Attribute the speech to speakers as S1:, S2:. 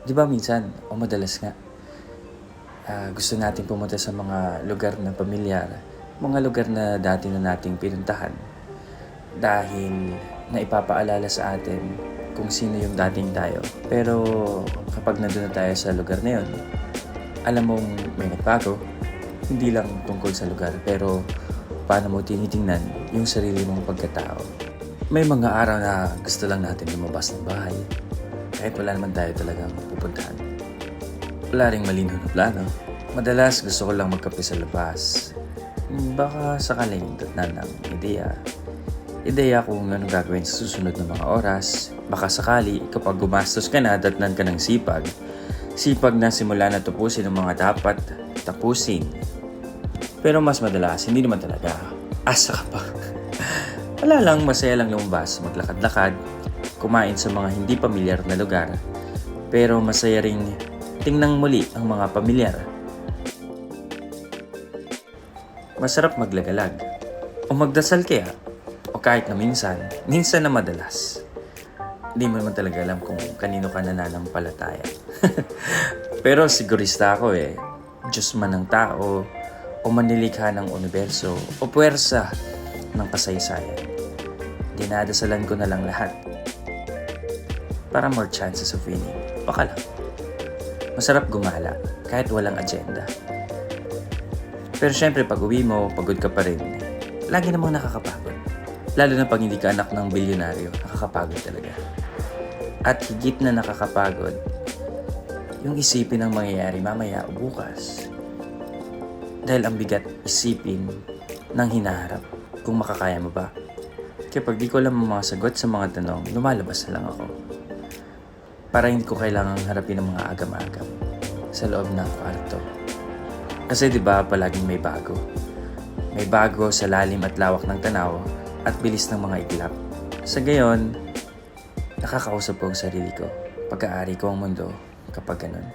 S1: Di ba minsan, o madalas nga, gusto natin pumunta sa mga lugar na pamilyar, mga lugar na dati na nating pinuntahan dahil naipapaalala sa atin kung sino yung dating tayo. Pero kapag nandun na tayo sa lugar na yun, alam mong may nagbago, hindi lang tungkol sa lugar, pero paano mo tinitingnan yung sarili mong pagkatao. May mga araw na gusto lang natin lumabas ng bahay, kahit wala naman tayo talagang pupuntahan. Wala ring malinaw na plano. Madalas gusto ko lang magkape sa labas. Baka sakaling datnan ng ideya kung anong gagawin sa susunod na mga oras. Baka sakali kapag gumastos ka na, datnan ka ng sipag. Sipag na simula na tapusin ang mga dapat tapusin. Pero mas madalas, hindi naman talaga. Asa ka pa. Wala lang, masaya lang lumabas, maglakad-lakad, kumain sa mga hindi pamilyar na lugar. Pero masaya ring tingnan muli ang mga pamilyar. Masarap maglagalag. O magdasal kaya. O kahit na minsan na madalas. Hindi mo naman talaga alam kung kanino ka nananampalataya. Pero sigurista ako Diyos man ng tao, o manilikha ng universo, o puwersa ng kasaysayan. Dinadasalan ko na lang lahat. Para more chances of winning. Baka lang. Masarap gumala kahit walang agenda. Pero syempre pag uwi mo, pagod ka pa rin. Lagi namang nakakapagod. Lalo na pag hindi ka anak ng bilyonaryo, nakakapagod talaga. At higit na nakakapagod, yung isipin ang mangyayari mamaya o bukas. Dahil ang bigat isipin ng hinaharap kung makakaya mo ba. Kaya pag di ko alam ang mga sagot sa mga tanong, lumalabas na lang ako. Para hindi ko kailangang harapin ang mga agam-agam sa loob ng kwarto. Kasi diba palaging may bago. May bago sa lalim at lawak ng tanaw at bilis ng mga iglap. Sa gayon, nakakausap ko ang sarili ko. Pagkaari ko ang mundo kapag ganun.